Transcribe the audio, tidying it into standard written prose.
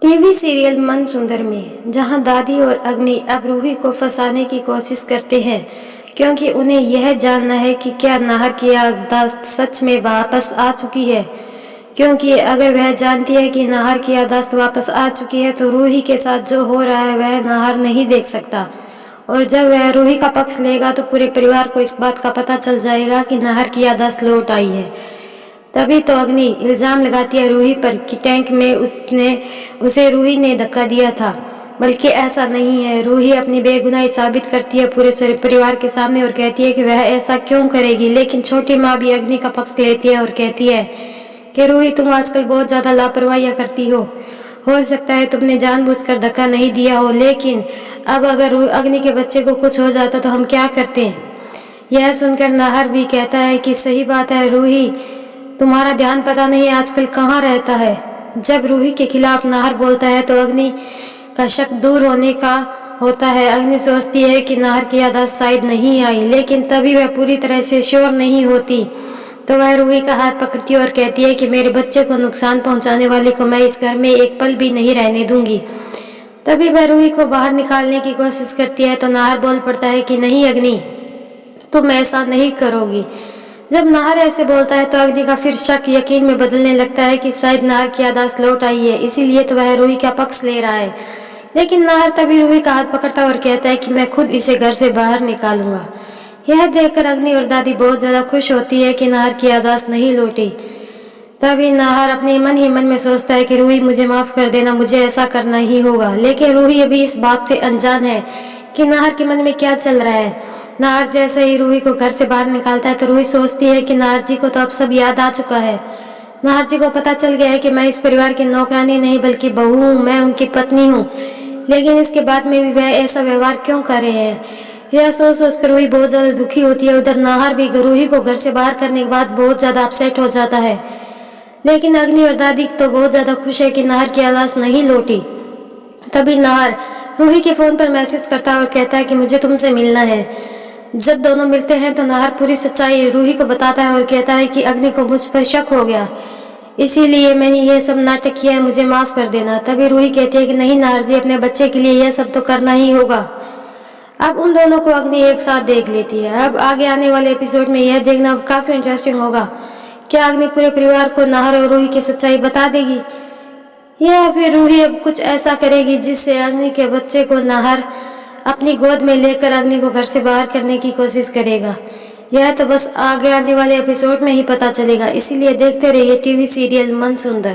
TV serial मन सुंदर में जहां दादी और अग्नि अब रूही को फंसाने की कोशिश करते हैं, क्योंकि उन्हें यह जानना है कि क्या नाहर की याददाश्त सच में वापस आ चुकी है। क्योंकि अगर वह जानती है कि नाहर की याददाश्त वापस आ चुकी है तो रूही के साथ जो हो रहा है वह नाहर नहीं देख सकता, और जब वह रूही का पक्ष लेगा तो पूरे परिवार को इस बात का पता चल जाएगा कि नाहर की याददाश्त लौट आई है। तभी तो अग्नि इल्जाम लगाती है रूही पर कि टैंक में उसे रूही ने धक्का दिया था, बल्कि ऐसा नहीं है। रूही अपनी बेगुनाही साबित करती है पूरे परिवार के सामने और कहती है कि वह ऐसा क्यों करेगी, लेकिन छोटी माँ भी अग्नि का पक्ष लेती है और कहती है कि रूही तुम आजकल बहुत ज्यादा लापरवाहियां करती हो सकता है तुमने जानबूझकर धक्का नहीं दिया हो, लेकिन अब अगर अग्नि के बच्चे को कुछ हो जाता तो हम क्या करते। यह सुनकर नाहर भी कहता है कि सही बात है रूही, तुम्हारा ध्यान पता नहीं आजकल कहाँ रहता है। जब रूही के खिलाफ नाहर बोलता है तो अग्नि का शक दूर होने का होता है। अग्नि सोचती है कि नाहर की याददाश्त शायद नहीं आई, लेकिन तभी वह पूरी तरह से श्योर नहीं होती तो वह रूही का हाथ पकड़ती है और कहती है कि मेरे बच्चे को नुकसान पहुंचाने वाले को मैं इस घर में एक पल भी नहीं रहने दूंगी। तभी वह रूही को बाहर निकालने की कोशिश करती है तो नाहर बोल पड़ता है कि नहीं अग्नि, तुम ऐसा नहीं करोगी। जब नाहर ऐसे बोलता है तो अग्नि का फिर शक यकीन में बदलने लगता है कि शायद नाहर की याददाश्त लौट आई है, इसीलिए तो वह रूही का पक्ष ले रहा है। लेकिन नाहर तभी रूही का हाथ पकड़ता है और कहता है कि मैं खुद इसे घर से बाहर निकालूंगा। यह देखकर अग्नि और दादी बहुत ज्यादा खुश होती है कि नाहर की याददाश्त नहीं लौटी। तभी नाहर अपने मन ही मन में सोचता है कि रूही मुझे माफ कर देना, मुझे ऐसा करना ही होगा। लेकिन रूही अभी इस बात से अनजान है कि नाहर के मन में क्या चल रहा है। नाहर जैसे ही रूही को घर से बाहर निकालता है तो रूही सोचती है कि नाहर जी को तो अब सब याद आ चुका है। नाहर जी को पता चल गया है कि मैं इस परिवार की नौकरानी नहीं बल्कि बहू हूँ, मैं उनकी पत्नी हूँ। लेकिन इसके बाद में भी वह ऐसा व्यवहार क्यों कर रहे हैं, यह सोच सोच कर रूही बहुत ज्यादा दुखी होती है। उधर नाहर भी रूही को घर से बाहर करने के बाद बहुत ज्यादा अपसेट हो जाता है। लेकिन अग्नि और दादी तो बहुत ज्यादा खुश है कि नाहर की याददाश्त नहीं लौटी। तभी नाहर रूही के फोन पर मैसेज करता है और कहता है कि मुझे तुमसे मिलना है। जब दोनों मिलते हैं तो नाहर पूरी सच्चाई रूही को बताता है और कहता है कि अग्नि को मुझ पर शक हो गया, इसीलिए मैंने ये सब नाटक किया है, मुझे माफ कर देना। तभी रूही कहती है कि नहीं नाहर जी, अपने बच्चे के लिए यह सब तो करना ही होगा। अब उन दोनों को अग्नि एक साथ देख लेती है। अब आगे आने वाले एपिसोड में यह देखना काफी इंटरेस्टिंग होगा, क्या अग्नि पूरे परिवार को नाहर और रूही की सच्चाई बता देगी या फिर रूही अब कुछ ऐसा करेगी जिससे अग्नि के बच्चे को नाहर अपनी गोद में लेकर अग्नि को घर से बाहर करने की कोशिश करेगा। यह तो बस आगे आने वाले एपिसोड में ही पता चलेगा, इसीलिए देखते रहिए टीवी सीरियल मन सुंदर।